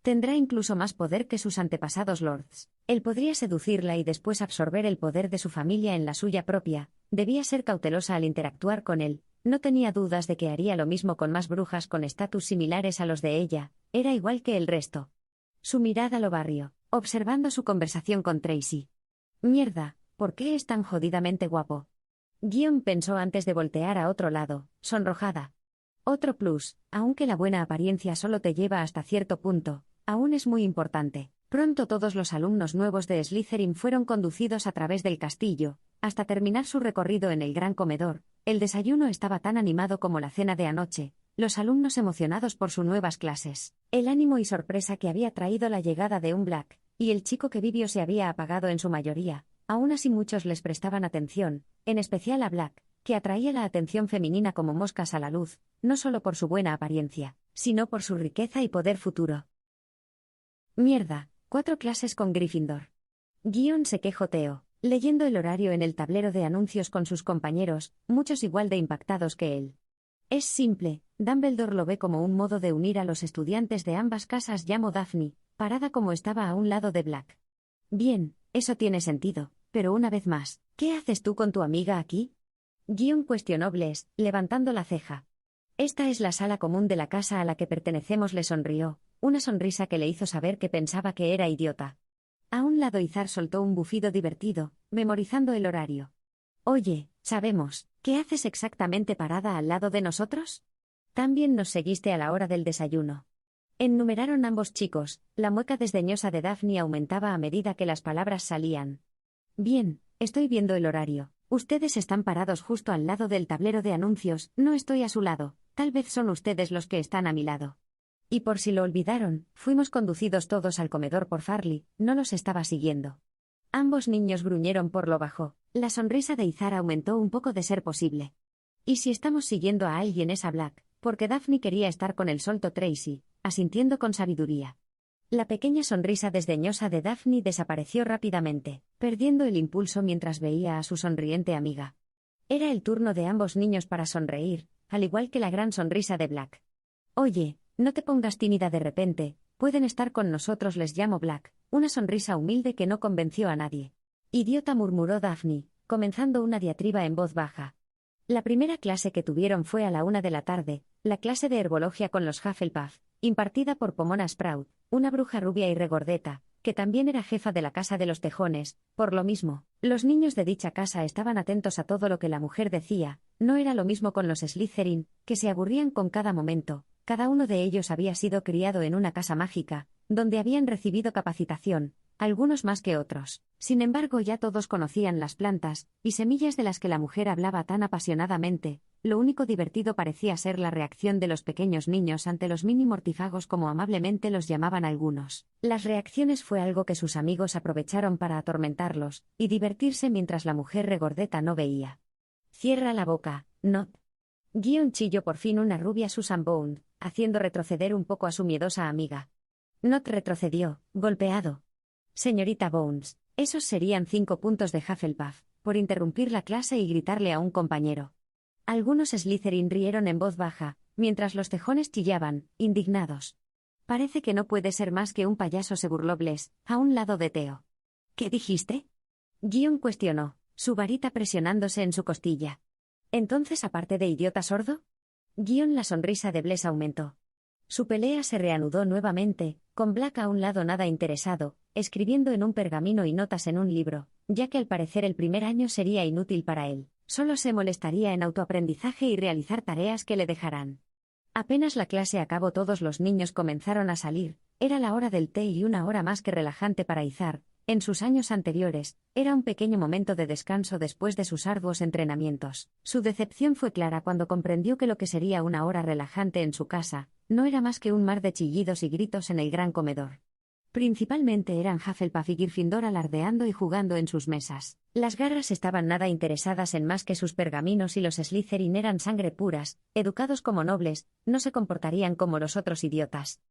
Tendrá incluso más poder que sus antepasados lords. Él podría seducirla y después absorber el poder de su familia en la suya propia. Debía ser cautelosa al interactuar con él. No tenía dudas de que haría lo mismo con más brujas con estatus similares a los de ella. Era igual que el resto. Su mirada lo barrió, observando su conversación con Tracy. Mierda, ¿por qué es tan jodidamente guapo? Guion pensó antes de voltear a otro lado, sonrojada. Otro plus, aunque la buena apariencia solo te lleva hasta cierto punto, aún es muy importante. Pronto todos los alumnos nuevos de Slytherin fueron conducidos a través del castillo, hasta terminar su recorrido en el gran comedor. El desayuno estaba tan animado como la cena de anoche, los alumnos emocionados por sus nuevas clases, el ánimo y sorpresa que había traído la llegada de un Black, y el chico que Vivio se había apagado en su mayoría. Aún así muchos les prestaban atención, en especial a Black, que atraía la atención femenina como moscas a la luz, no solo por su buena apariencia, sino por su riqueza y poder futuro. Mierda, 4 clases con Gryffindor. Guion se quejoteó, leyendo el horario en el tablero de anuncios con sus compañeros, muchos igual de impactados que él. Es simple, Dumbledore lo ve como un modo de unir a los estudiantes de ambas casas. Llamó Daphne, parada como estaba a un lado de Black. Bien, eso tiene sentido, pero una vez más, ¿qué haces tú con tu amiga aquí? Guion cuestionó Bless, levantando la ceja. Esta es la sala común de la casa a la que pertenecemos. Le sonrió, una sonrisa que le hizo saber que pensaba que era idiota. A un lado Izar soltó un bufido divertido, memorizando el horario. Oye, sabemos, ¿qué haces exactamente parada al lado de nosotros? También nos seguiste a la hora del desayuno. Enumeraron ambos chicos, la mueca desdeñosa de Daphne aumentaba a medida que las palabras salían. Bien, estoy viendo el horario. Ustedes están parados justo al lado del tablero de anuncios, no estoy a su lado, tal vez son ustedes los que están a mi lado. Y por si lo olvidaron, fuimos conducidos todos al comedor por Farley, no los estaba siguiendo. Ambos niños gruñeron por lo bajo, la sonrisa de Izar aumentó un poco de ser posible. ¿Y si estamos siguiendo a alguien es a Black? Porque Daphne quería estar con el solto Tracy, asintiendo con sabiduría. La pequeña sonrisa desdeñosa de Daphne desapareció rápidamente, perdiendo el impulso mientras veía a su sonriente amiga. Era el turno de ambos niños para sonreír, al igual que la gran sonrisa de Black. Oye, no te pongas tímida de repente, pueden estar con nosotros. Les llamó Black, una sonrisa humilde que no convenció a nadie. Idiota, murmuró Daphne, comenzando una diatriba en voz baja. La primera clase que tuvieron fue a la 1 de la tarde, la clase de herbologia con los Hufflepuff, impartida por Pomona Sprout, una bruja rubia y regordeta, que también era jefa de la Casa de los Tejones. Por lo mismo, los niños de dicha casa estaban atentos a todo lo que la mujer decía. No era lo mismo con los Slytherin, que se aburrían con cada momento. Cada uno de ellos había sido criado en una casa mágica, donde habían recibido capacitación, algunos más que otros. Sin embargo, ya todos conocían las plantas y semillas de las que la mujer hablaba tan apasionadamente. Lo único divertido parecía ser la reacción de los pequeños niños ante los mini mortífagos, como amablemente los llamaban algunos. Las reacciones fue algo que sus amigos aprovecharon para atormentarlos y divertirse mientras la mujer regordeta no veía. Cierra la boca, Not. Guion chilló por fin una rubia Susan Bound, haciendo retroceder un poco a su miedosa amiga. Not retrocedió, golpeado. Señorita Bones, esos serían 5 puntos de Hufflepuff, por interrumpir la clase y gritarle a un compañero. Algunos Slytherin rieron en voz baja, mientras los tejones chillaban, indignados. Parece que no puede ser más que un payaso, se burló Bless, a un lado de Theo. ¿Qué dijiste? Guion cuestionó, su varita presionándose en su costilla. Entonces, aparte de idiota sordo. Guion, la sonrisa de Bless aumentó. Su pelea se reanudó nuevamente, con Black a un lado nada interesado, escribiendo en un pergamino y notas en un libro, ya que al parecer el primer año sería inútil para él. Solo se molestaría en autoaprendizaje y realizar tareas que le dejarán. Apenas la clase acabó, todos los niños comenzaron a salir. Era la hora del té y una hora más que relajante para Izar. En sus años anteriores, era un pequeño momento de descanso después de sus arduos entrenamientos. Su decepción fue clara cuando comprendió que lo que sería una hora relajante en su casa, no era más que un mar de chillidos y gritos en el gran comedor. Principalmente eran Hufflepuff y Gryffindor alardeando y jugando en sus mesas. Las garras estaban nada interesadas en más que sus pergaminos y los Slytherin eran sangre puras, educados como nobles, no se comportarían como los otros idiotas.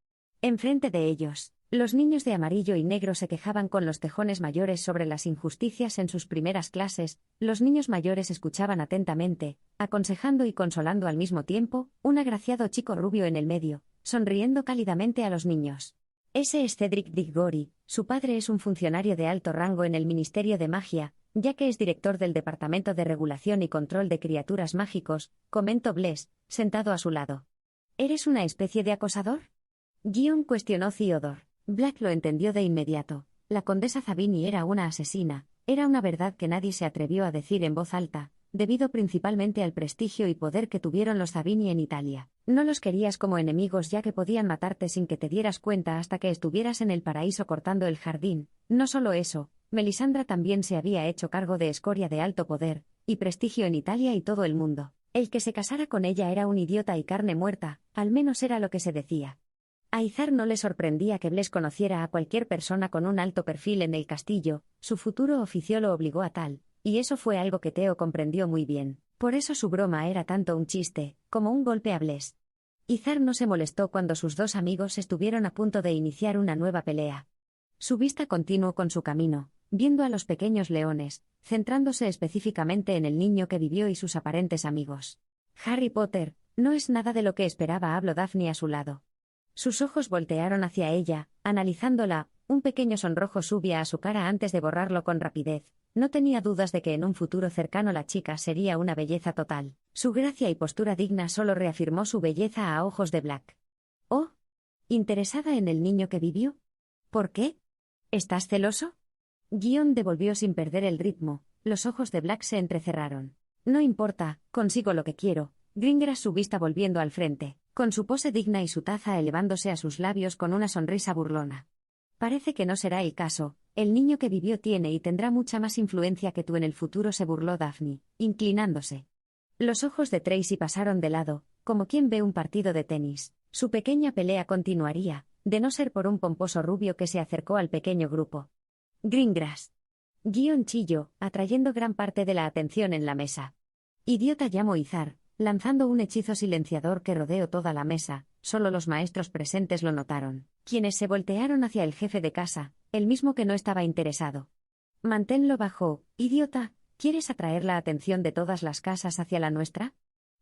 Enfrente de ellos, los niños de amarillo y negro se quejaban con los tejones mayores sobre las injusticias en sus primeras clases. Los niños mayores escuchaban atentamente, aconsejando y consolando al mismo tiempo, un agraciado chico rubio en el medio, sonriendo cálidamente a los niños. Ese es Cedric Diggory, su padre es un funcionario de alto rango en el Ministerio de Magia, ya que es director del Departamento de Regulación y Control de Criaturas Mágicos, comentó Bless, sentado a su lado. ¿Eres una especie de acosador? Cuestionó Theodore. Black lo entendió de inmediato. La condesa Zabini era una asesina, era una verdad que nadie se atrevió a decir en voz alta, debido principalmente al prestigio y poder que tuvieron los Zabini en Italia. No los querías como enemigos ya que podían matarte sin que te dieras cuenta hasta que estuvieras en el paraíso cortando el jardín. No solo eso, Melisandra también se había hecho cargo de escoria de alto poder y prestigio en Italia y todo el mundo. El que se casara con ella era un idiota y carne muerta, al menos era lo que se decía. A Izar no le sorprendía que Bless conociera a cualquier persona con un alto perfil en el castillo, su futuro oficio lo obligó a tal, y eso fue algo que Theo comprendió muy bien. Por eso su broma era tanto un chiste, como un golpe a Bless. Izar no se molestó cuando sus dos amigos estuvieron a punto de iniciar una nueva pelea. Su vista continuó con su camino, viendo a los pequeños leones, centrándose específicamente en el niño que vivió y sus aparentes amigos. Harry Potter, no es nada de lo que esperaba, habló Daphne a su lado. Sus ojos voltearon hacia ella, analizándola, un pequeño sonrojo subía a su cara antes de borrarlo con rapidez. No tenía dudas de que en un futuro cercano la chica sería una belleza total. Su gracia y postura digna solo reafirmó su belleza a ojos de Black. ¿Oh? ¿Interesada en el niño que vivió? ¿Por qué? ¿Estás celoso? Devolvió sin perder el ritmo, los ojos de Black se entrecerraron. No importa, consigo lo que quiero. Gringrass, su vista volviendo al frente, con su pose digna y su taza elevándose a sus labios con una sonrisa burlona. Parece que no será el caso, el niño que vivió tiene y tendrá mucha más influencia que tú en el futuro, se burló Daphne, inclinándose. Los ojos de Tracy pasaron de lado, como quien ve un partido de tenis. Su pequeña pelea continuaría, de no ser por un pomposo rubio que se acercó al pequeño grupo. Gringrass. Chilló, atrayendo gran parte de la atención en la mesa. Idiota, llamó Izar, lanzando un hechizo silenciador que rodeó toda la mesa. Solo los maestros presentes lo notaron, quienes se voltearon hacia el jefe de casa, el mismo que no estaba interesado. Manténlo bajo, idiota, ¿quieres atraer la atención de todas las casas hacia la nuestra?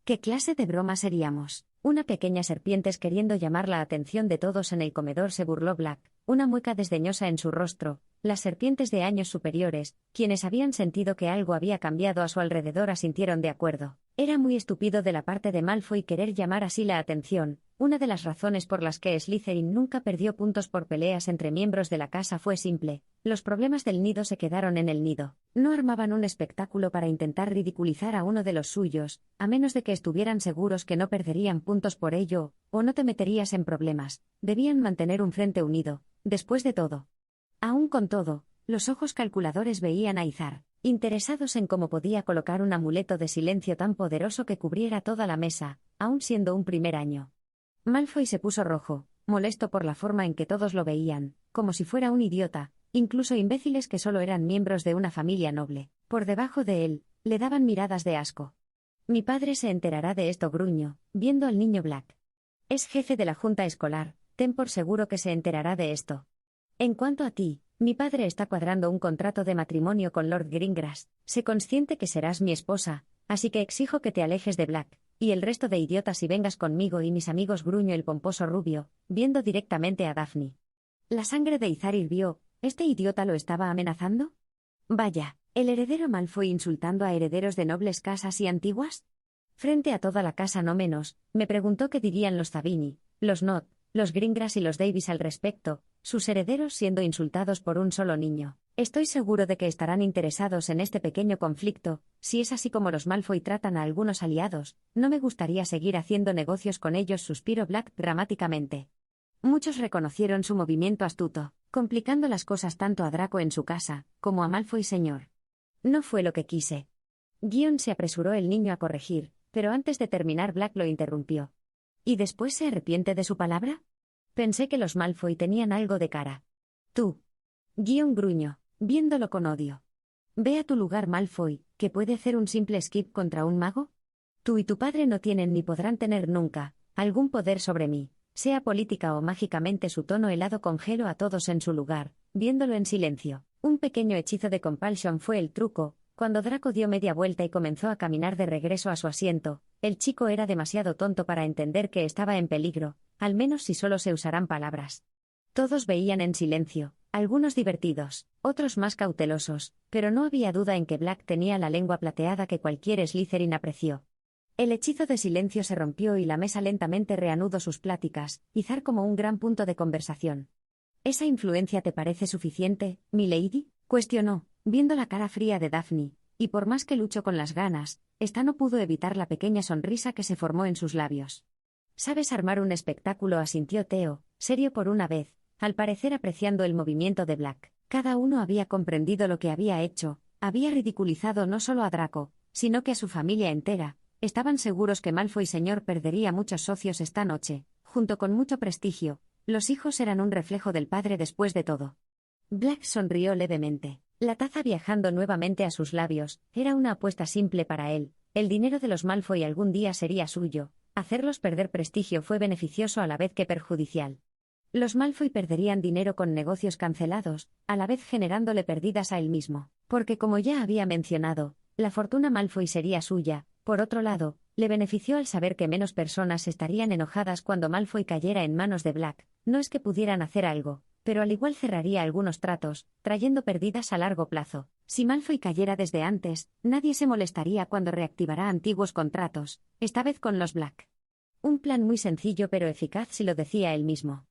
¿Qué clase de broma seríamos? Una pequeña serpiente queriendo llamar la atención de todos en el comedor, se burló Black, una mueca desdeñosa en su rostro. Las serpientes de años superiores, quienes habían sentido que algo había cambiado a su alrededor, asintieron de acuerdo. Era muy estúpido de la parte de Malfoy querer llamar así la atención. Una de las razones por las que Slytherin nunca perdió puntos por peleas entre miembros de la casa fue simple: los problemas del nido se quedaron en el nido. No armaban un espectáculo para intentar ridiculizar a uno de los suyos, a menos de que estuvieran seguros que no perderían puntos por ello, o no te meterías en problemas. Debían mantener un frente unido, después de todo. Aún con todo, los ojos calculadores veían a Izar, interesados en cómo podía colocar un amuleto de silencio tan poderoso que cubriera toda la mesa, aun siendo un primer año. Malfoy se puso rojo, molesto por la forma en que todos lo veían, como si fuera un idiota, incluso imbéciles que solo eran miembros de una familia noble. Por debajo de él, le daban miradas de asco. Mi padre se enterará de esto, gruñó, viendo al niño Black. Es jefe de la junta escolar, ten por seguro que se enterará de esto. En cuanto a ti, mi padre está cuadrando un contrato de matrimonio con Lord Gringrass. Sé consciente que serás mi esposa, así que exijo que te alejes de Black y el resto de idiotas y vengas conmigo y mis amigos, gruñó el pomposo rubio, viendo directamente a Daphne. La sangre de Izar hirvió. ¿Este idiota lo estaba amenazando? Vaya, ¿el heredero Malfoy insultando a herederos de nobles casas y antiguas? Frente a toda la casa no menos, me preguntó qué dirían los Zabini, los Nott, los Gringrass y los Davis al respecto, sus herederos siendo insultados por un solo niño. Estoy seguro de que estarán interesados en este pequeño conflicto. Si es así como los Malfoy tratan a algunos aliados, no me gustaría seguir haciendo negocios con ellos, suspiró Black dramáticamente. Muchos reconocieron su movimiento astuto, complicando las cosas tanto a Draco en su casa, como a Malfoy señor. No fue lo que quise. Se apresuró el niño a corregir, pero antes de terminar Black lo interrumpió. ¿Y después se arrepiente de su palabra? Pensé que los Malfoy tenían algo de cara. Tú. Gruñó, viéndolo con odio. Ve a tu lugar, Malfoy, que puede hacer un simple skip contra un mago. Tú y tu padre no tienen ni podrán tener nunca algún poder sobre mí, sea política o mágicamente. Su tono helado congeló a todos en su lugar, viéndolo en silencio. Un pequeño hechizo de compulsion fue el truco. Cuando Draco dio media vuelta y comenzó a caminar de regreso a su asiento, el chico era demasiado tonto para entender que estaba en peligro, al menos si solo se usarán palabras. Todos veían en silencio, algunos divertidos, otros más cautelosos, pero no había duda en que Black tenía la lengua plateada que cualquier Slytherin apreció. El hechizo de silencio se rompió y la mesa lentamente reanudó sus pláticas, izar como un gran punto de conversación. ¿Esa influencia te parece suficiente, milady?, cuestionó, viendo la cara fría de Daphne, y por más que luchó con las ganas, ésta no pudo evitar la pequeña sonrisa que se formó en sus labios. «Sabes armar un espectáculo», asintió Theo, serio por una vez, al parecer apreciando el movimiento de Black. Cada uno había comprendido lo que había hecho, había ridiculizado no solo a Draco, sino que a su familia entera. Estaban seguros que Malfoy Señor perdería muchos socios esta noche, junto con mucho prestigio. Los hijos eran un reflejo del padre después de todo. Black sonrió levemente. La taza viajando nuevamente a sus labios, era una apuesta simple para él. El dinero de los Malfoy algún día sería suyo. Hacerlos perder prestigio fue beneficioso a la vez que perjudicial. Los Malfoy perderían dinero con negocios cancelados, a la vez generándole pérdidas a él mismo. Porque como ya había mencionado, la fortuna Malfoy sería suya. Por otro lado, le benefició al saber que menos personas estarían enojadas cuando Malfoy cayera en manos de Black. No es que pudieran hacer algo, pero al igual cerraría algunos tratos, trayendo pérdidas a largo plazo. Si Malfoy cayera desde antes, nadie se molestaría cuando reactivará antiguos contratos, esta vez con los Black. Un plan muy sencillo pero eficaz si lo decía él mismo.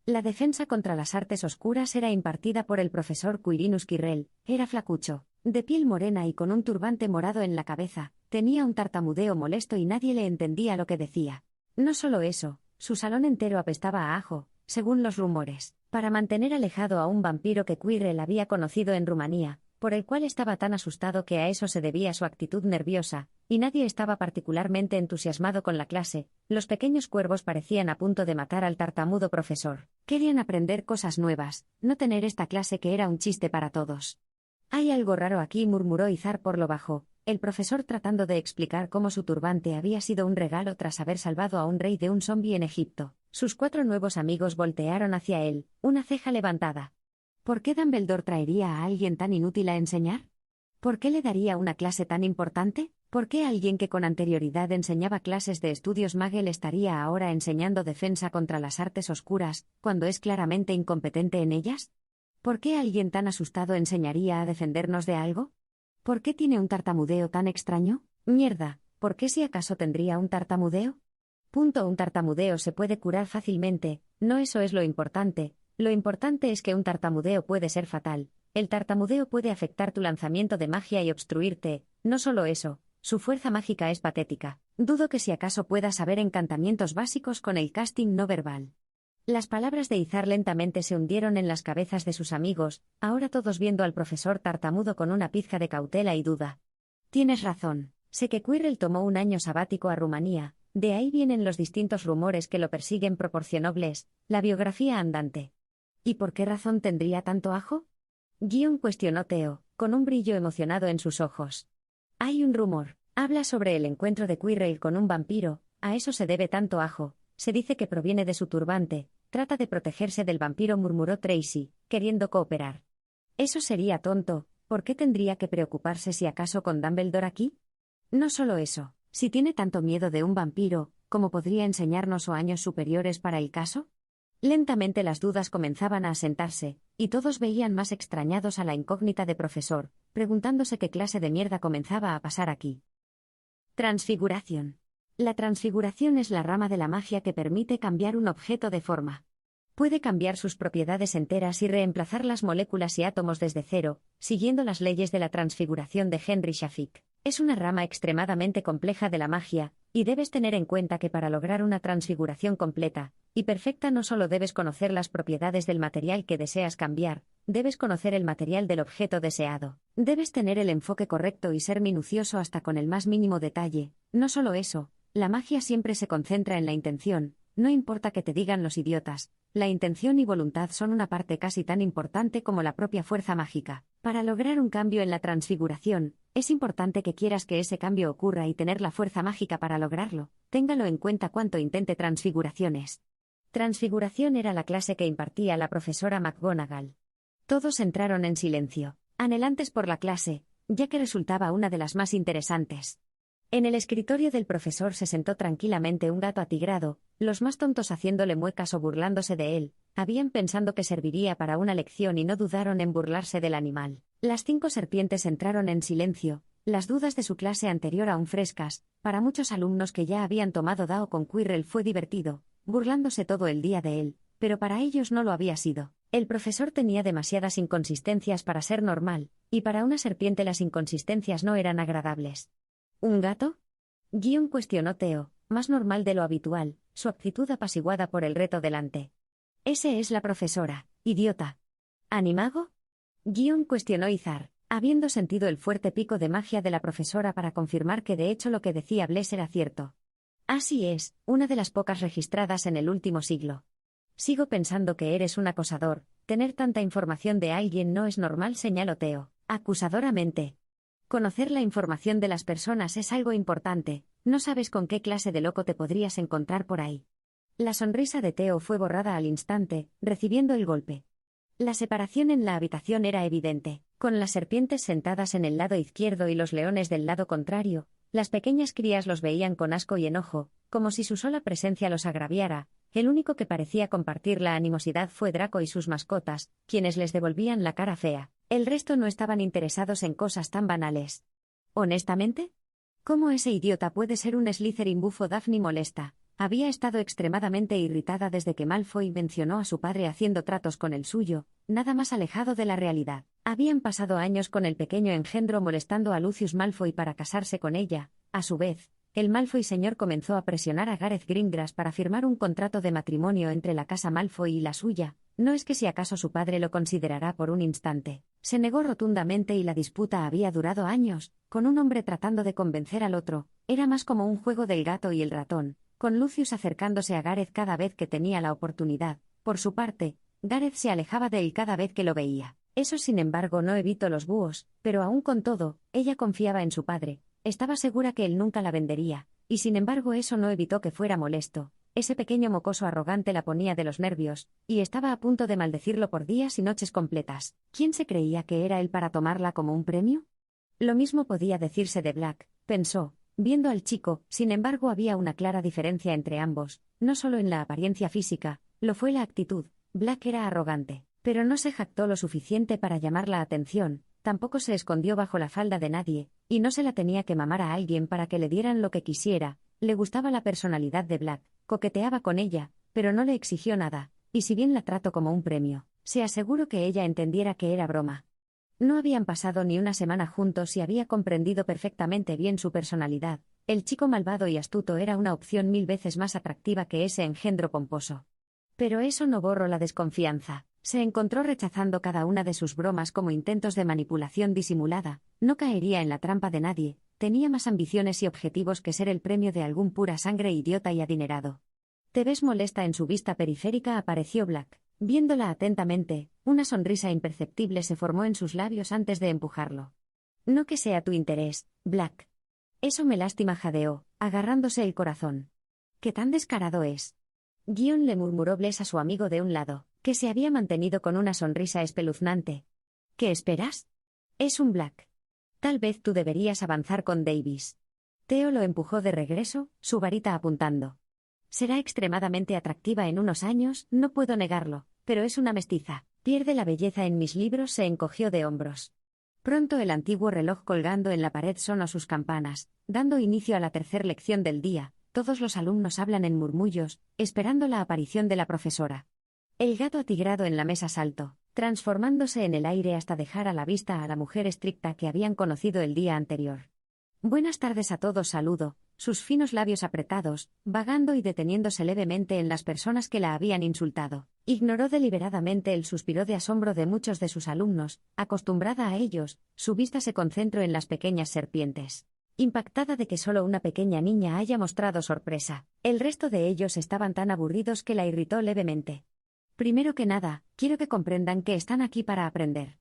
La defensa contra las artes oscuras era impartida por el profesor Quirinus Quirrell. Era flacucho, de piel morena y con un turbante morado en la cabeza. Tenía un tartamudeo molesto y nadie le entendía lo que decía. No solo eso, su salón entero apestaba a ajo, según los rumores. Para mantener alejado a un vampiro que Quirrell había conocido en Rumanía, por el cual estaba tan asustado que a eso se debía su actitud nerviosa, y nadie estaba particularmente entusiasmado con la clase. Los pequeños cuervos parecían a punto de matar al tartamudo profesor. Querían aprender cosas nuevas, no tener esta clase que era un chiste para todos. «Hay algo raro aquí», murmuró Izar por lo bajo, el profesor tratando de explicar cómo su turbante había sido un regalo tras haber salvado a un rey de un zombi en Egipto. Sus 4 nuevos amigos voltearon hacia él, una ceja levantada. ¿Por qué Dumbledore traería a alguien tan inútil a enseñar? ¿Por qué le daría una clase tan importante? ¿Por qué alguien que con anterioridad enseñaba clases de estudios Magel estaría ahora enseñando defensa contra las artes oscuras, cuando es claramente incompetente en ellas? ¿Por qué alguien tan asustado enseñaría a defendernos de algo? ¿Por qué tiene un tartamudeo tan extraño? Mierda, ¿por qué si acaso tendría un tartamudeo? Un tartamudeo se puede curar fácilmente, no eso es lo importante es que un tartamudeo puede ser fatal. El tartamudeo puede afectar tu lanzamiento de magia y obstruirte. No solo eso, su fuerza mágica es patética. Dudo que si acaso pueda saber encantamientos básicos con el casting no verbal. Las palabras de Izar lentamente se hundieron en las cabezas de sus amigos, ahora todos viendo al profesor tartamudo con una pizca de cautela y duda. Tienes razón, sé que Quirrell tomó un año sabático a Rumanía, de ahí vienen los distintos rumores que lo persiguen, proporcionó Bless, la biografía andante. ¿Y por qué razón tendría tanto ajo? Cuestionó Theo, con un brillo emocionado en sus ojos. Hay un rumor, habla sobre el encuentro de Quirrell con un vampiro, a eso se debe tanto ajo, se dice que proviene de su turbante, trata de protegerse del vampiro, murmuró Tracy, queriendo cooperar. Eso sería tonto, ¿por qué tendría que preocuparse si acaso con Dumbledore aquí? No solo eso, si tiene tanto miedo de un vampiro, ¿cómo podría enseñarnos o años superiores para el caso? Lentamente las dudas comenzaban a asentarse, y todos veían más extrañados a la incógnita de profesor, preguntándose qué clase de mierda comenzaba a pasar aquí. Transfiguración. La transfiguración es la rama de la magia que permite cambiar un objeto de forma. Puede cambiar sus propiedades enteras y reemplazar las moléculas y átomos desde cero, siguiendo las leyes de la transfiguración de Henry Shafik. Es una rama extremadamente compleja de la magia, y debes tener en cuenta que para lograr una transfiguración completa y perfecta no solo debes conocer las propiedades del material que deseas cambiar, debes conocer el material del objeto deseado. Debes tener el enfoque correcto y ser minucioso hasta con el más mínimo detalle. No solo eso, la magia siempre se concentra en la intención, no importa que te digan los idiotas, la intención y voluntad son una parte casi tan importante como la propia fuerza mágica. Para lograr un cambio en la transfiguración, es importante que quieras que ese cambio ocurra y tener la fuerza mágica para lograrlo. Téngalo en cuenta cuanto intente transfiguraciones. Transfiguración era la clase que impartía la profesora McGonagall. Todos entraron en silencio, anhelantes por la clase, ya que resultaba una de las más interesantes. En el escritorio del profesor se sentó tranquilamente un gato atigrado, los más tontos haciéndole muecas o burlándose de él, habían pensando que serviría para una lección y no dudaron en burlarse del animal. Las 5 serpientes entraron en silencio, las dudas de su clase anterior aún frescas. Para muchos alumnos que ya habían tomado Dao con Quirrell fue divertido, burlándose todo el día de él, pero para ellos no lo había sido. El profesor tenía demasiadas inconsistencias para ser normal, y para una serpiente las inconsistencias no eran agradables. ¿Un gato? Guion cuestionó Theo, más normal de lo habitual, su actitud apaciguada por el reto delante. Ese es la profesora, idiota. ¿Animago? Guion cuestionó Izar, habiendo sentido el fuerte pico de magia de la profesora para confirmar que de hecho lo que decía Bless era cierto. Así es, una de las pocas registradas en el último siglo. Sigo pensando que eres un acosador, tener tanta información de alguien no es normal, señaló Theo, acusadoramente. Conocer la información de las personas es algo importante, no sabes con qué clase de loco te podrías encontrar por ahí. La sonrisa de Theo fue borrada al instante, recibiendo el golpe. La separación en la habitación era evidente, con las serpientes sentadas en el lado izquierdo y los leones del lado contrario, las pequeñas crías los veían con asco y enojo, como si su sola presencia los agraviara. El único que parecía compartir la animosidad fue Draco y sus mascotas, quienes les devolvían la cara fea. El resto no estaban interesados en cosas tan banales. ¿Honestamente? ¿Cómo ese idiota puede ser un Slytherin bufo? Daphne molesta. Había estado extremadamente irritada desde que Malfoy mencionó a su padre haciendo tratos con el suyo, nada más alejado de la realidad. Habían pasado años con el pequeño engendro molestando a Lucius Malfoy para casarse con ella. A su vez, el Malfoy señor comenzó a presionar a Gareth Greengrass para firmar un contrato de matrimonio entre la casa Malfoy y la suya. No es que si acaso su padre lo considerará por un instante. Se negó rotundamente y la disputa había durado años, con un hombre tratando de convencer al otro. Era más como un juego del gato y el ratón, con Lucius acercándose a Gareth cada vez que tenía la oportunidad. Por su parte, Gareth se alejaba de él cada vez que lo veía. Eso sin embargo no evitó los búhos, pero aún con todo, ella confiaba en su padre, estaba segura que él nunca la vendería, y sin embargo eso no evitó que fuera molesto. Ese pequeño mocoso arrogante la ponía de los nervios, y estaba a punto de maldecirlo por días y noches completas. ¿Quién se creía que era él para tomarla como un premio? Lo mismo podía decirse de Black, pensó, viendo al chico. Sin embargo había una clara diferencia entre ambos, no solo en la apariencia física, lo fue la actitud. Black era arrogante, pero no se jactó lo suficiente para llamar la atención, tampoco se escondió bajo la falda de nadie, y no se la tenía que mamar a alguien para que le dieran lo que quisiera. Le gustaba la personalidad de Black, coqueteaba con ella, pero no le exigió nada, y si bien la trató como un premio, se aseguró que ella entendiera que era broma. No habían pasado ni una semana juntos y había comprendido perfectamente bien su personalidad. El chico malvado y astuto era una opción 1000 veces más atractiva que ese engendro pomposo. Pero eso no borró la desconfianza. Se encontró rechazando cada una de sus bromas como intentos de manipulación disimulada. No caería en la trampa de nadie. Tenía más ambiciones y objetivos que ser el premio de algún pura sangre idiota y adinerado. ¿Te ves molesta? En su vista periférica apareció Black. Viéndola atentamente, una sonrisa imperceptible se formó en sus labios antes de empujarlo. No que sea tu interés, Black. Eso me lastima, jadeó, agarrándose el corazón. ¿Qué tan descarado es? Guion le murmuró Bless a su amigo de un lado, que se había mantenido con una sonrisa espeluznante. ¿Qué esperas? Es un Black. Tal vez tú deberías avanzar con Davis. Theo lo empujó de regreso, su varita apuntando. Será extremadamente atractiva en unos años, no puedo negarlo, pero es una mestiza. Pierde la belleza en mis libros. Se encogió de hombros. Pronto el antiguo reloj colgando en la pared sonó sus campanas, dando inicio a la tercera lección del día. Todos los alumnos hablan en murmullos, esperando la aparición de la profesora. El gato atigrado en la mesa saltó, transformándose en el aire hasta dejar a la vista a la mujer estricta que habían conocido el día anterior. Buenas tardes a todos, saludó, sus finos labios apretados, vagando y deteniéndose levemente en las personas que la habían insultado. Ignoró deliberadamente el suspiro de asombro de muchos de sus alumnos. Acostumbrada a ellos, su vista se concentró en las pequeñas serpientes. Impactada de que solo una pequeña niña haya mostrado sorpresa, el resto de ellos estaban tan aburridos que la irritó levemente. Primero que nada, quiero que comprendan que están aquí para aprender.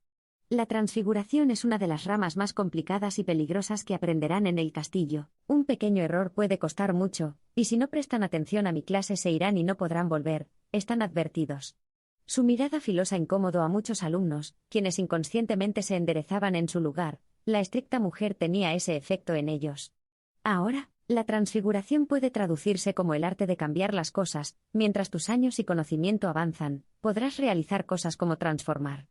La transfiguración es una de las ramas más complicadas y peligrosas que aprenderán en el castillo. Un pequeño error puede costar mucho, y si no prestan atención a mi clase se irán y no podrán volver, están advertidos. Su mirada filosa incómodo a muchos alumnos, quienes inconscientemente se enderezaban en su lugar. La estricta mujer tenía ese efecto en ellos. Ahora, la transfiguración puede traducirse como el arte de cambiar las cosas. Mientras tus años y conocimiento avanzan, podrás realizar cosas como transformar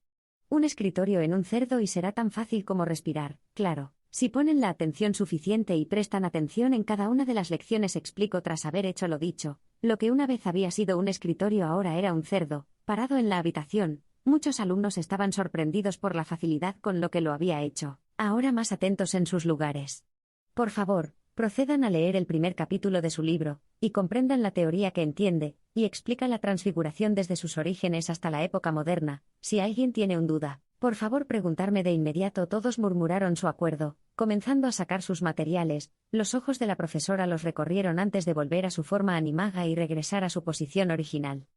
un escritorio en un cerdo y será tan fácil como respirar, claro. Si ponen la atención suficiente y prestan atención en cada una de las lecciones, explico tras haber hecho lo dicho. Lo que una vez había sido un escritorio ahora era un cerdo, parado en la habitación. Muchos alumnos estaban sorprendidos por la facilidad con lo que lo había hecho, ahora más atentos en sus lugares. Por favor, procedan a leer el primer capítulo de su libro, y comprendan la teoría que entiende, y explica la transfiguración desde sus orígenes hasta la época moderna. Si alguien tiene una duda, por favor preguntarme de inmediato. Todos murmuraron su acuerdo, comenzando a sacar sus materiales. Los ojos de la profesora los recorrieron antes de volver a su forma animaga y regresar a su posición original.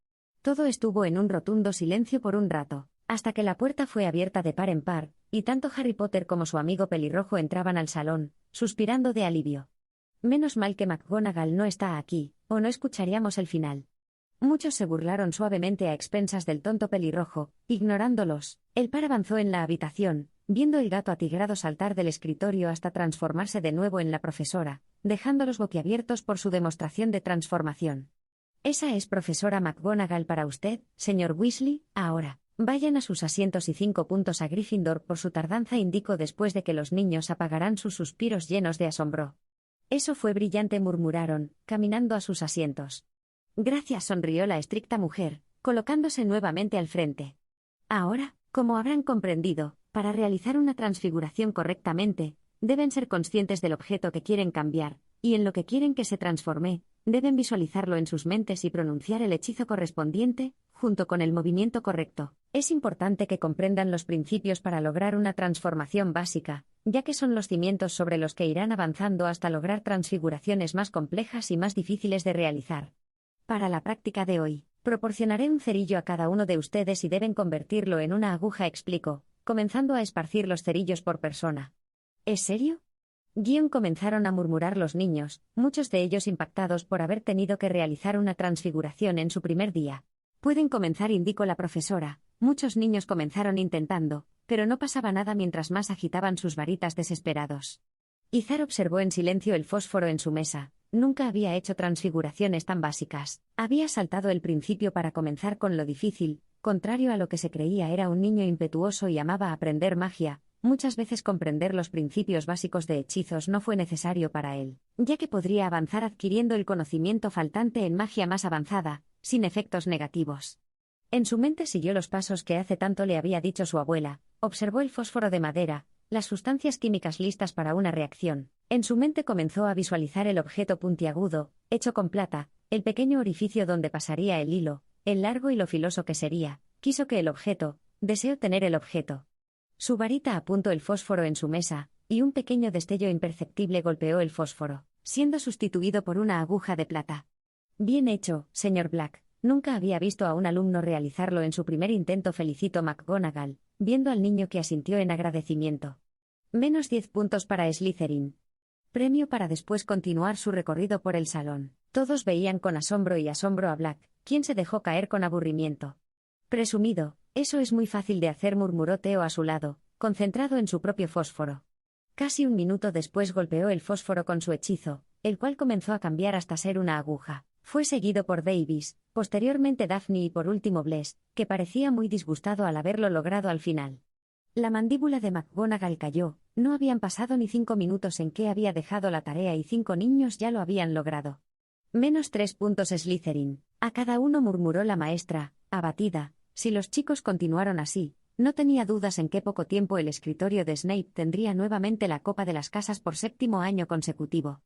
Todo estuvo en un rotundo silencio por un rato, hasta que la puerta fue abierta de par en par, y tanto Harry Potter como su amigo pelirrojo entraban al salón, suspirando de alivio. Menos mal que McGonagall no está aquí, o no escucharíamos el final. Muchos se burlaron suavemente a expensas del tonto pelirrojo, ignorándolos. El par avanzó en la habitación, viendo el gato atigrado saltar del escritorio hasta transformarse de nuevo en la profesora, dejándolos boquiabiertos por su demostración de transformación. Esa es profesora McGonagall para usted, señor Weasley. Ahora, vayan a sus asientos y 5 puntos a Gryffindor por su tardanza, indicó después de que los niños apagaran sus suspiros llenos de asombro. Eso fue brillante, murmuraron, caminando a sus asientos. Gracias, sonrió la estricta mujer, colocándose nuevamente al frente. Ahora, como habrán comprendido, para realizar una transfiguración correctamente, deben ser conscientes del objeto que quieren cambiar, y en lo que quieren que se transforme, deben visualizarlo en sus mentes y pronunciar el hechizo correspondiente, junto con el movimiento correcto. Es importante que comprendan los principios para lograr una transformación básica, ya que son los cimientos sobre los que irán avanzando hasta lograr transfiguraciones más complejas y más difíciles de realizar. Para la práctica de hoy, proporcionaré un cerillo a cada uno de ustedes y deben convertirlo en una aguja, explicó, comenzando a esparcir los cerillos por persona. ¿Es serio? Comenzaron a murmurar los niños, muchos de ellos impactados por haber tenido que realizar una transfiguración en su primer día. Pueden comenzar, indicó la profesora. Muchos niños comenzaron intentando, pero no pasaba nada mientras más agitaban sus varitas desesperados. Izar observó en silencio el fósforo en su mesa. Nunca había hecho transfiguraciones tan básicas. Había saltado el principio para comenzar con lo difícil. Contrario a lo que se creía, era un niño impetuoso y amaba aprender magia. Muchas veces comprender los principios básicos de hechizos no fue necesario para él, ya que podría avanzar adquiriendo el conocimiento faltante en magia más avanzada, sin efectos negativos. En su mente siguió los pasos que hace tanto le había dicho su abuela, observó el fósforo de madera, las sustancias químicas listas para una reacción. En su mente comenzó a visualizar el objeto puntiagudo, hecho con plata, el pequeño orificio donde pasaría el hilo, el largo y lo filoso que sería. Quiso que el objeto, deseó tener el objeto. Su varita apuntó el fósforo en su mesa, y un pequeño destello imperceptible golpeó el fósforo, siendo sustituido por una aguja de plata. Bien hecho, señor Black. Nunca había visto a un alumno realizarlo en su primer intento, felicitó McGonagall, viendo al niño que asintió en agradecimiento. Menos 10 puntos para Slytherin. Premio para después continuar su recorrido por el salón. Todos veían con asombro a Black, quien se dejó caer con aburrimiento. Presumido, eso es muy fácil de hacer, murmuró Theo a su lado, concentrado en su propio fósforo. Casi un minuto después golpeó el fósforo con su hechizo, el cual comenzó a cambiar hasta ser una aguja. Fue seguido por Davis, posteriormente Daphne y por último Bless, que parecía muy disgustado al haberlo logrado al final. La mandíbula de McGonagall cayó. No habían pasado ni 5 minutos en que había dejado la tarea y 5 niños ya lo habían logrado. Menos 3 puntos Slytherin. A cada uno, murmuró la maestra, abatida. Si los chicos continuaron así, no tenía dudas en que poco tiempo el escritorio de Snape tendría nuevamente la copa de las casas por 7º año consecutivo.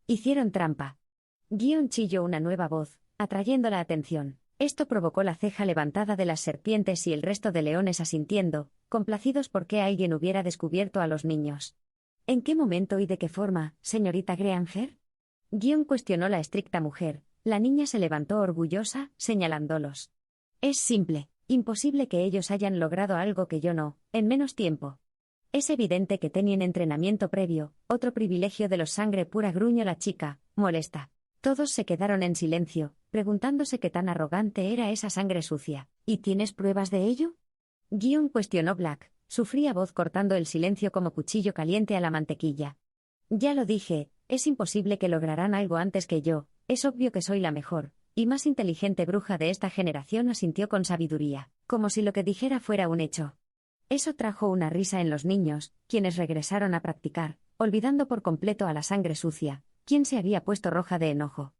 Hicieron trampa. Chilló una nueva voz, atrayendo la atención. Esto provocó la ceja levantada de las serpientes y el resto de leones asintiendo, complacidos porque alguien hubiera descubierto a los niños. ¿En qué momento y de qué forma, señorita Granger? Cuestionó la estricta mujer. La niña se levantó orgullosa, señalándolos. Es simple, imposible que ellos hayan logrado algo que yo no, en menos tiempo. Es evidente que tenían entrenamiento previo, otro privilegio de los sangre pura, gruñó la chica, molesta. Todos se quedaron en silencio, preguntándose qué tan arrogante era esa sangre sucia. ¿Y tienes pruebas de ello? Cuestionó Black, su fría voz cortando el silencio como cuchillo caliente a la mantequilla. Ya lo dije, Es imposible que lograrán algo antes que yo, es obvio que soy la mejor y más inteligente bruja de esta generación, asintió con sabiduría, como si lo que dijera fuera un hecho. Eso trajo una risa en los niños, quienes regresaron a practicar, olvidando por completo a la sangre sucia, quien se había puesto roja de enojo.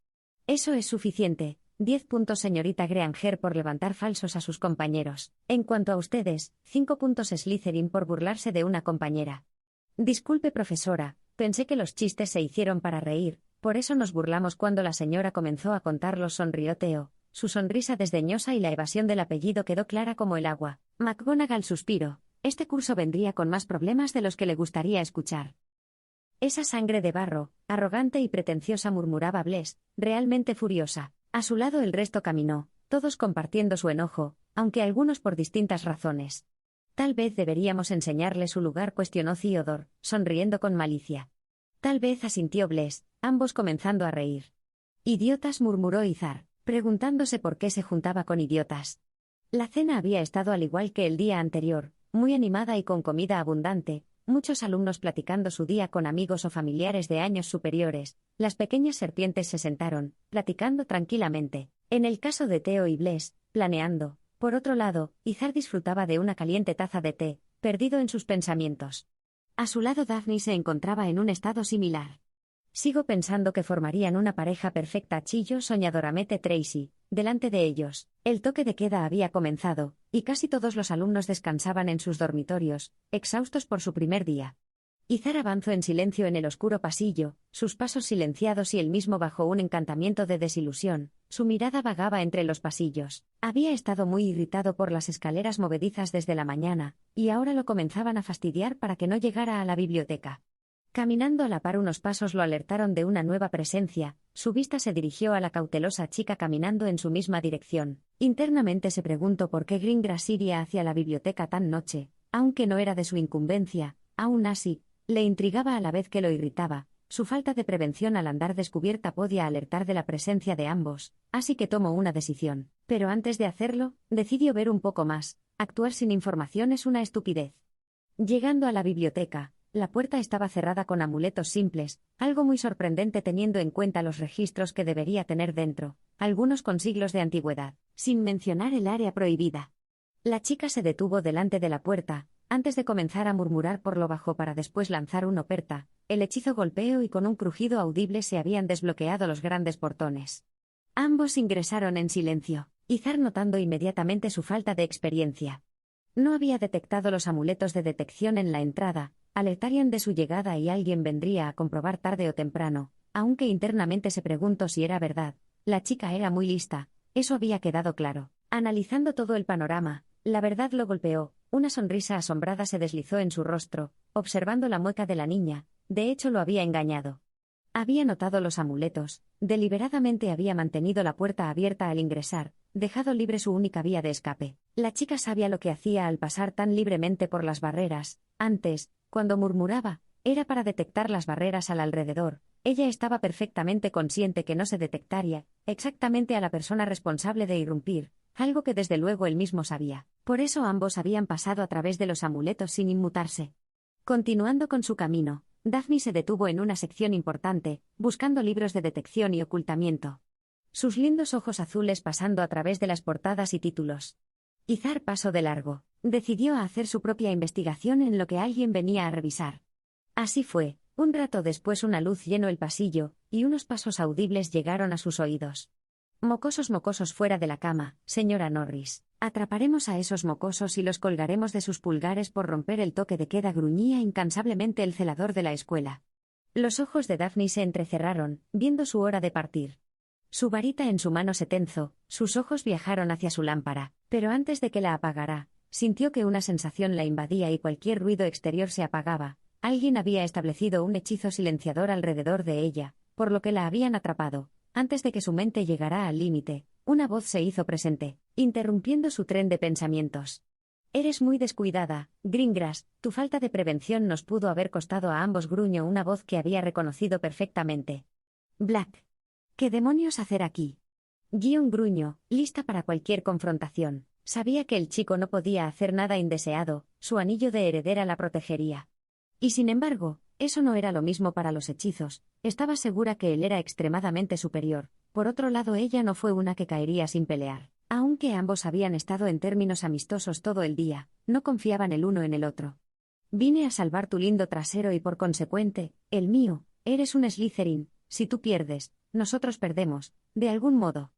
Eso es suficiente. 10 puntos señorita Granger por levantar falsos a sus compañeros. En cuanto a ustedes, 5 puntos Slytherin por burlarse de una compañera. Disculpe profesora, pensé que los chistes se hicieron para reír, por eso nos burlamos cuando la señora comenzó a contarlos, sonrió Theo. Su sonrisa desdeñosa y la evasión del apellido quedó clara como el agua. McGonagall suspiró. Este curso vendría con más problemas de los que le gustaría escuchar. Esa sangre de barro, arrogante y pretenciosa, murmuraba Bless, realmente furiosa. A su lado el resto caminó, todos compartiendo su enojo, aunque algunos por distintas razones. Tal vez deberíamos enseñarle su lugar, cuestionó Theodore, sonriendo con malicia. Tal vez, asintió Bless, ambos comenzando a reír. Idiotas, murmuró Izar, preguntándose por qué se juntaba con idiotas. La cena había estado al igual que el día anterior, muy animada y con comida abundante, muchos alumnos platicando su día con amigos o familiares de años superiores. Las pequeñas serpientes se sentaron, platicando tranquilamente. En el caso de Theo y Bless, planeando. Por otro lado, Izar disfrutaba de una caliente taza de té, perdido en sus pensamientos. A su lado Daphne se encontraba en un estado similar. Sigo pensando que formarían una pareja perfecta, chilló soñadoramente Tracy. Delante de ellos, el toque de queda había comenzado, y casi todos los alumnos descansaban en sus dormitorios, exhaustos por su primer día. Izar avanzó en silencio en el oscuro pasillo, sus pasos silenciados y él mismo bajo un encantamiento de desilusión. Su mirada vagaba entre los pasillos. Había estado muy irritado por las escaleras movedizas desde la mañana, y ahora lo comenzaban a fastidiar para que no llegara a la biblioteca. Caminando a la par unos pasos lo alertaron de una nueva presencia, su vista se dirigió a la cautelosa chica caminando en su misma dirección. Internamente se preguntó por qué Greengrass iría hacia la biblioteca tan noche, aunque no era de su incumbencia. Aún así, le intrigaba a la vez que lo irritaba. Su falta de prevención al andar descubierta podía alertar de la presencia de ambos, así que tomó una decisión. Pero antes de hacerlo, decidió ver un poco más. Actuar sin información es una estupidez. Llegando a la biblioteca, la puerta estaba cerrada con amuletos simples, algo muy sorprendente teniendo en cuenta los registros que debería tener dentro, algunos con siglos de antigüedad, sin mencionar el área prohibida. La chica se detuvo delante de la puerta, antes de comenzar a murmurar por lo bajo para después lanzar una oferta. El hechizo golpeó y con un crujido audible se habían desbloqueado los grandes portones. Ambos ingresaron en silencio, Izar notando inmediatamente su falta de experiencia. No había detectado los amuletos de detección en la entrada, alertarían de su llegada y alguien vendría a comprobar tarde o temprano, aunque internamente se preguntó si era verdad. La chica era muy lista, eso había quedado claro. Analizando todo el panorama, la verdad lo golpeó, una sonrisa asombrada se deslizó en su rostro, observando la mueca de la niña. De hecho lo había engañado. Había notado los amuletos, deliberadamente había mantenido la puerta abierta al ingresar, dejado libre su única vía de escape. La chica sabía lo que hacía al pasar tan libremente por las barreras. Antes, cuando murmuraba, era para detectar las barreras al alrededor. Ella estaba perfectamente consciente que no se detectaría exactamente a la persona responsable de irrumpir, algo que desde luego él mismo sabía. Por eso ambos habían pasado a través de los amuletos sin inmutarse. Continuando con su camino, Daphne se detuvo en una sección importante, buscando libros de detección y ocultamiento. Sus lindos ojos azules pasando a través de las portadas y títulos. Izar pasó de largo. Decidió hacer su propia investigación en lo que alguien venía a revisar. Así fue. Un rato después una luz llenó el pasillo, y unos pasos audibles llegaron a sus oídos. Mocosos fuera de la cama, señora Norris. Atraparemos a esos mocosos y los colgaremos de sus pulgares por romper el toque de queda, gruñía incansablemente el celador de la escuela. Los ojos de Daphne se entrecerraron, viendo su hora de partir. Su varita en su mano se tensó, sus ojos viajaron hacia su lámpara, pero antes de que la apagara, sintió que una sensación la invadía y cualquier ruido exterior se apagaba. Alguien había establecido un hechizo silenciador alrededor de ella, por lo que la habían atrapado. Antes de que su mente llegara al límite, una voz se hizo presente, interrumpiendo su tren de pensamientos. Eres muy descuidada, Greengrass, tu falta de prevención nos pudo haber costado a ambos, gruñó una voz que había reconocido perfectamente. Black. ¿Qué demonios hacer aquí? Gruñó, lista para cualquier confrontación. Sabía que el chico no podía hacer nada indeseado, su anillo de heredera la protegería. Y sin embargo, Eso no era lo mismo para los hechizos, estaba segura que él era extremadamente superior. Por otro lado, ella no fue una que caería sin pelear. Aunque ambos habían estado en términos amistosos todo el día, no confiaban el uno en el otro. Vine a salvar tu lindo trasero y por consecuente, el mío. Eres un Slytherin. Si tú pierdes, nosotros perdemos, de algún modo.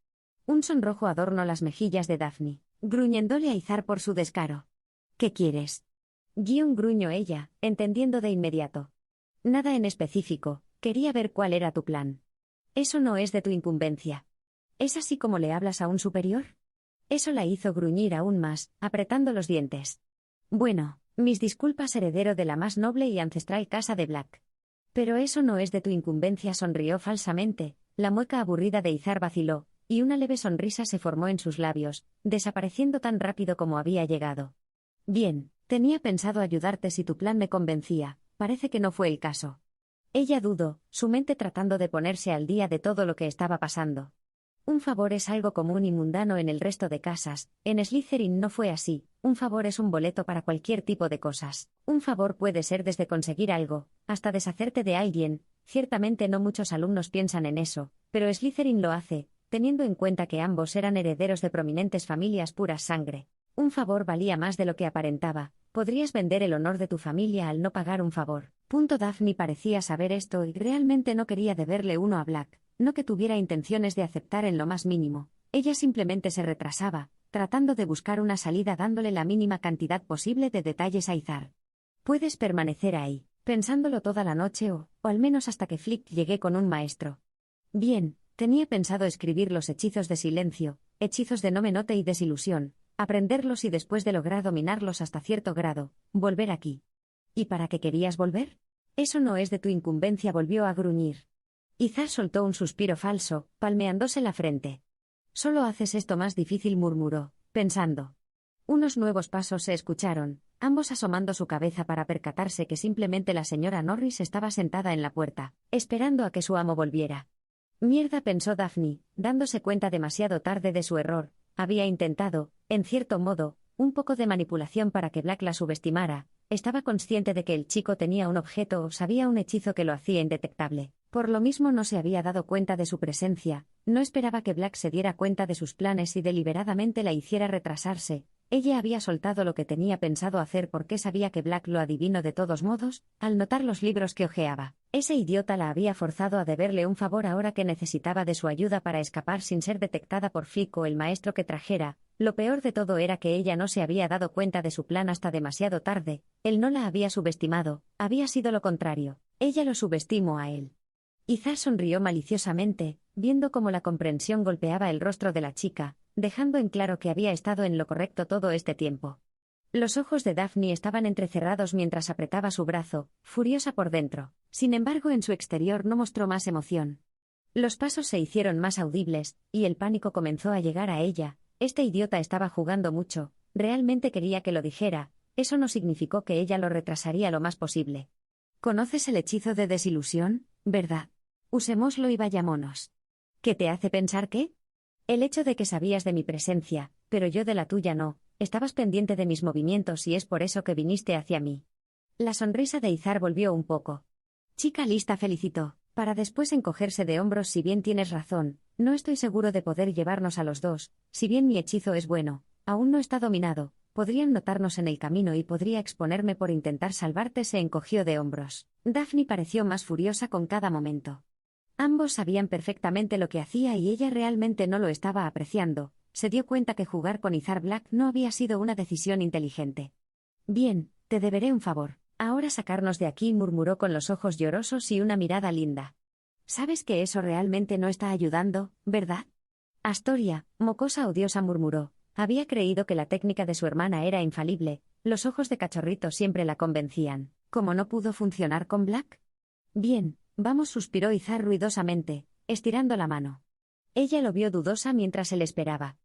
Un sonrojo adornó las mejillas de Daphne, gruñéndole a Izar por su descaro. ¿Qué quieres? Gruñó ella, entendiendo de inmediato. Nada en específico, quería ver cuál era tu plan. Eso no es de tu incumbencia. ¿Es así como le hablas a un superior? Eso la hizo gruñir aún más, apretando los dientes. Bueno, mis disculpas, heredero de la más noble y ancestral casa de Black. Pero eso no es de tu incumbencia, sonrió falsamente. La mueca aburrida de Izar vaciló, y una leve sonrisa se formó en sus labios, desapareciendo tan rápido como había llegado. Bien, tenía pensado ayudarte si tu plan me convencía, parece que no fue el caso. Ella dudó, su mente tratando de ponerse al día de todo lo que estaba pasando. Un favor es algo común y mundano en el resto de casas, en Slytherin no fue así, un favor es un boleto para cualquier tipo de cosas. Un favor puede ser desde conseguir algo, hasta deshacerte de alguien. Ciertamente no muchos alumnos piensan en eso, pero Slytherin lo hace, teniendo en cuenta que ambos eran herederos de prominentes familias puras sangre. Un favor valía más de lo que aparentaba, podrías vender el honor de tu familia al no pagar un favor. Daphne parecía saber esto y realmente no quería deberle uno a Black. No que tuviera intenciones de aceptar en lo más mínimo, ella simplemente se retrasaba, tratando de buscar una salida dándole la mínima cantidad posible de detalles a Izar. Puedes permanecer ahí, pensándolo toda la noche o al menos hasta que Flick llegue con un maestro. Bien, tenía pensado escribir los hechizos de silencio, hechizos de no me note y desilusión, aprenderlos y después de lograr dominarlos hasta cierto grado, volver aquí. ¿Y para qué querías volver? Eso no es de tu incumbencia, volvió a gruñir. Izar soltó un suspiro falso, palmeándose la frente. Solo haces esto más difícil, murmuró, pensando. Unos nuevos pasos se escucharon, ambos asomando su cabeza para percatarse que simplemente la señora Norris estaba sentada en la puerta, esperando a que su amo volviera. Mierda, pensó Daphne, dándose cuenta demasiado tarde de su error. Había intentado, en cierto modo, un poco de manipulación para que Black la subestimara. Estaba consciente de que el chico tenía un objeto o sabía un hechizo que lo hacía indetectable. Por lo mismo no se había dado cuenta de su presencia, no esperaba que Black se diera cuenta de sus planes y deliberadamente la hiciera retrasarse. Ella había soltado lo que tenía pensado hacer porque sabía que Black lo adivinó de todos modos, al notar los libros que hojeaba. Ese idiota la había forzado a deberle un favor ahora que necesitaba de su ayuda para escapar sin ser detectada por Flick o el maestro que trajera. Lo peor de todo era que ella no se había dado cuenta de su plan hasta demasiado tarde. Él no la había subestimado, había sido lo contrario. Ella lo subestimó a él. Izar sonrió maliciosamente, viendo cómo la comprensión golpeaba el rostro de la chica, dejando en claro que había estado en lo correcto todo este tiempo. Los ojos de Daphne estaban entrecerrados mientras apretaba su brazo, furiosa por dentro. Sin embargo, en su exterior no mostró más emoción. Los pasos se hicieron más audibles, y el pánico comenzó a llegar a ella. Este idiota estaba jugando mucho, realmente quería que lo dijera, eso no significó que ella lo retrasaría lo más posible. ¿Conoces el hechizo de desilusión, verdad? Usémoslo y vayámonos. ¿Qué te hace pensar qué? El hecho de que sabías de mi presencia, pero yo de la tuya no, estabas pendiente de mis movimientos y es por eso que viniste hacia mí. La sonrisa de Izar volvió un poco. Chica lista, felicitó, para después encogerse de hombros. Si bien tienes razón, no estoy seguro de poder llevarnos a los dos, si bien mi hechizo es bueno, aún no está dominado, podrían notarnos en el camino y podría exponerme por intentar salvarte. Se encogió de hombros. Daphne pareció más furiosa con cada momento. Ambos sabían perfectamente lo que hacía y ella realmente no lo estaba apreciando. Se dio cuenta que jugar con Izar Black no había sido una decisión inteligente. Bien, te deberé un favor. Ahora sacarnos de aquí, murmuró con los ojos llorosos y una mirada linda. Sabes que eso realmente no está ayudando, ¿verdad? Astoria, mocosa odiosa, murmuró. Había creído que la técnica de su hermana era infalible. Los ojos de cachorrito siempre la convencían. ¿Cómo no pudo funcionar con Black? Bien. Vamos, suspiró Izar ruidosamente, estirando la mano. Ella lo vio dudosa mientras él esperaba.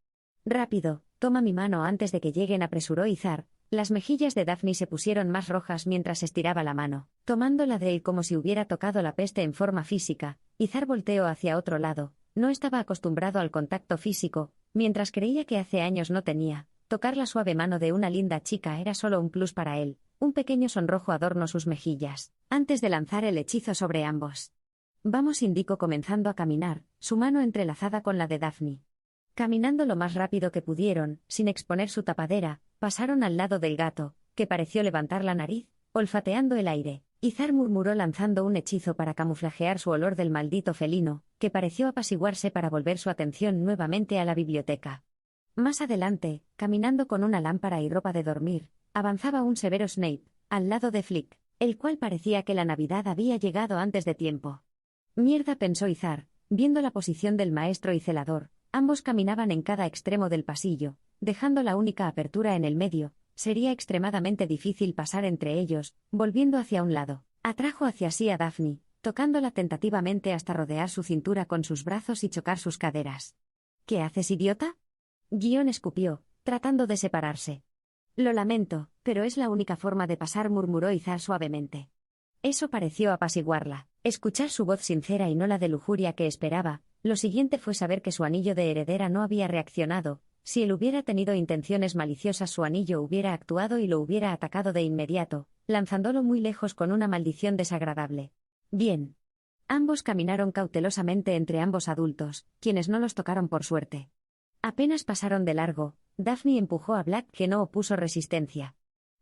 Rápido, toma mi mano antes de que lleguen, apresuró Izar. Las mejillas de Daphne se pusieron más rojas mientras estiraba la mano, tomándola de él como si hubiera tocado la peste en forma física. Izar volteó hacia otro lado, no estaba acostumbrado al contacto físico, mientras creía que hace años no tenía. Tocar la suave mano de una linda chica era solo un plus para él. un pequeño sonrojo adornó sus mejillas, antes de lanzar el hechizo sobre ambos. Vamos, indicó comenzando a caminar, su mano entrelazada con la de Daphne. Caminando lo más rápido que pudieron, sin exponer su tapadera, pasaron al lado del gato, que pareció levantar la nariz, olfateando el aire. Izar murmuró lanzando un hechizo para camuflajear su olor del maldito felino, que pareció apaciguarse para volver su atención nuevamente a la biblioteca. Más adelante, caminando con una lámpara y ropa de dormir, avanzaba un severo Snape, al lado de Flick, el cual parecía que la Navidad había llegado antes de tiempo. Mierda, pensó Izar, viendo la posición del maestro y celador. Ambos caminaban en cada extremo del pasillo, dejando la única apertura en el medio. Sería extremadamente difícil pasar entre ellos, volviendo hacia un lado. Atrajo hacia sí a Daphne, tocándola tentativamente hasta rodear su cintura con sus brazos y chocar sus caderas. ¿Qué haces, idiota? Guión escupió, tratando de separarse. Lo lamento, pero es la única forma de pasar, murmuró Izar suavemente. Eso pareció apaciguarla. Escuchar su voz sincera y no la de lujuria que esperaba. Lo siguiente fue saber que su anillo de heredera no había reaccionado. Si él hubiera tenido intenciones maliciosas, su anillo hubiera actuado y lo hubiera atacado de inmediato, lanzándolo muy lejos con una maldición desagradable. Bien. Ambos caminaron cautelosamente entre ambos adultos, quienes no los tocaron por suerte. Apenas pasaron de largo, Daphne empujó a Black, que no opuso resistencia.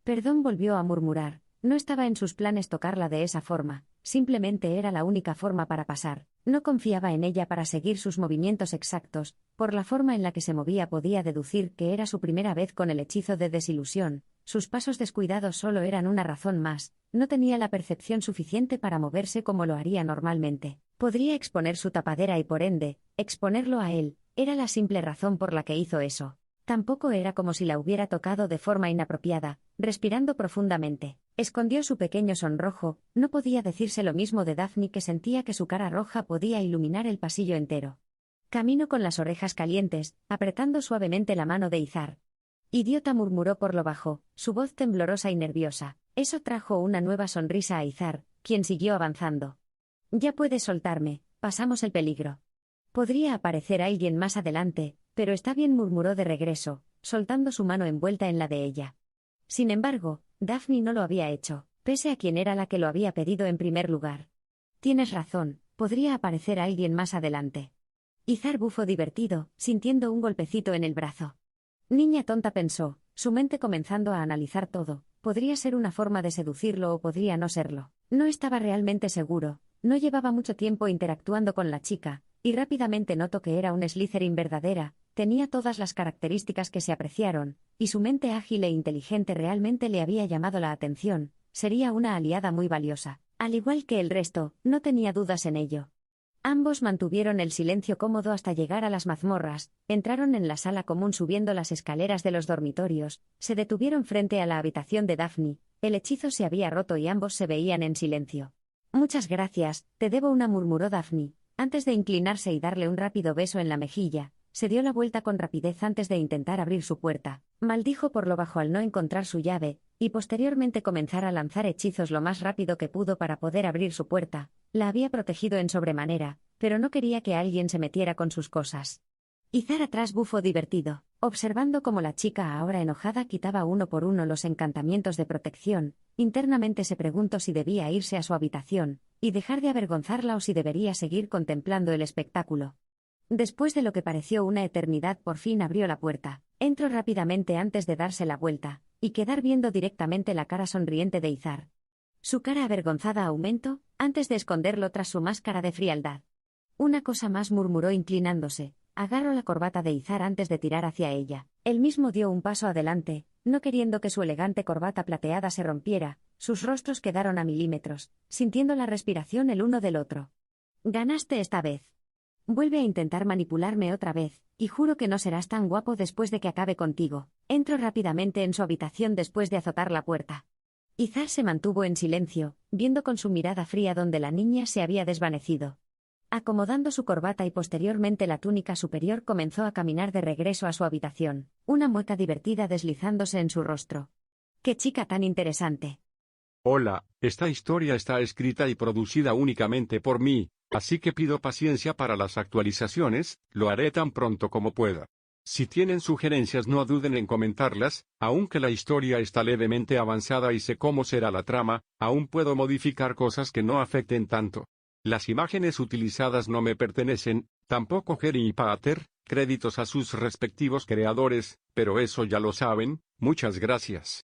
Perdón, volvió a murmurar, no estaba en sus planes tocarla de esa forma, simplemente era la única forma para pasar. No confiaba en ella para seguir sus movimientos exactos, por la forma en la que se movía podía deducir que era su primera vez con el hechizo de desilusión, sus pasos descuidados solo eran una razón más, no tenía la percepción suficiente para moverse como lo haría normalmente. Podría exponer su tapadera y por ende, exponerlo a él, era la simple razón por la que hizo eso. Tampoco era como si la hubiera tocado de forma inapropiada, respirando profundamente. Escondió su pequeño sonrojo, no podía decirse lo mismo de Daphne, que sentía que su cara roja podía iluminar el pasillo entero. Caminó con las orejas calientes, apretando suavemente la mano de Izar. Idiota, murmuró por lo bajo, su voz temblorosa y nerviosa. Eso trajo una nueva sonrisa a Izar, quien siguió avanzando. Ya puedes soltarme, pasamos el peligro. Podría aparecer alguien más adelante, pero está bien, murmuró de regreso, soltando su mano envuelta en la de ella. Sin embargo, Daphne no lo había hecho, pese a quien era la que lo había pedido en primer lugar. Tienes razón, podría aparecer alguien más adelante. Izar bufó divertido, sintiendo un golpecito en el brazo. Niña tonta, pensó, su mente comenzando a analizar todo. Podría ser una forma de seducirlo o podría no serlo. No estaba realmente seguro, no llevaba mucho tiempo interactuando con la chica, y rápidamente notó que era un Slytherin verdadera. Tenía todas las características que se apreciaron, y su mente ágil e inteligente realmente le había llamado la atención. Sería una aliada muy valiosa. Al igual que el resto, no tenía dudas en ello. Ambos mantuvieron el silencio cómodo hasta llegar a las mazmorras, entraron en la sala común subiendo las escaleras de los dormitorios, se detuvieron frente a la habitación de Daphne, el hechizo se había roto y ambos se veían en silencio. Muchas gracias, te debo una, murmuró Daphne, antes de inclinarse y darle un rápido beso en la mejilla. Se dio la vuelta con rapidez antes de intentar abrir su puerta, maldijo por lo bajo al no encontrar su llave, y posteriormente comenzar a lanzar hechizos lo más rápido que pudo para poder abrir su puerta. La había protegido en sobremanera, pero no quería que alguien se metiera con sus cosas. Izar atrás bufó divertido, observando cómo la chica ahora enojada quitaba uno por uno los encantamientos de protección. Internamente se preguntó si debía irse a su habitación, y dejar de avergonzarla o si debería seguir contemplando el espectáculo. Después de lo que pareció una eternidad, por fin abrió la puerta, entró rápidamente antes de darse la vuelta, y quedar viendo directamente la cara sonriente de Izar. Su cara avergonzada aumentó, antes de esconderlo tras su máscara de frialdad. Una cosa más, murmuró inclinándose, agarró la corbata de Izar antes de tirar hacia ella. Él mismo dio un paso adelante, no queriendo que su elegante corbata plateada se rompiera. Sus rostros quedaron a milímetros, sintiendo la respiración el uno del otro. Ganaste esta vez. Vuelve a intentar manipularme otra vez, y juro que no serás tan guapo después de que acabe contigo. Entró rápidamente en su habitación después de azotar la puerta. Izar se mantuvo en silencio, viendo con su mirada fría donde la niña se había desvanecido. Acomodando su corbata y posteriormente la túnica superior, comenzó a caminar de regreso a su habitación, una mueca divertida deslizándose en su rostro. ¡Qué chica tan interesante! Hola, esta historia está escrita y producida únicamente por mí. Así que pido paciencia para las actualizaciones, lo haré tan pronto como pueda. Si tienen sugerencias no duden en comentarlas, aunque la historia está levemente avanzada y sé cómo será la trama, aún puedo modificar cosas que no afecten tanto. Las imágenes utilizadas no me pertenecen, tampoco Jerry y Pater, créditos a sus respectivos creadores, pero eso ya lo saben, muchas gracias.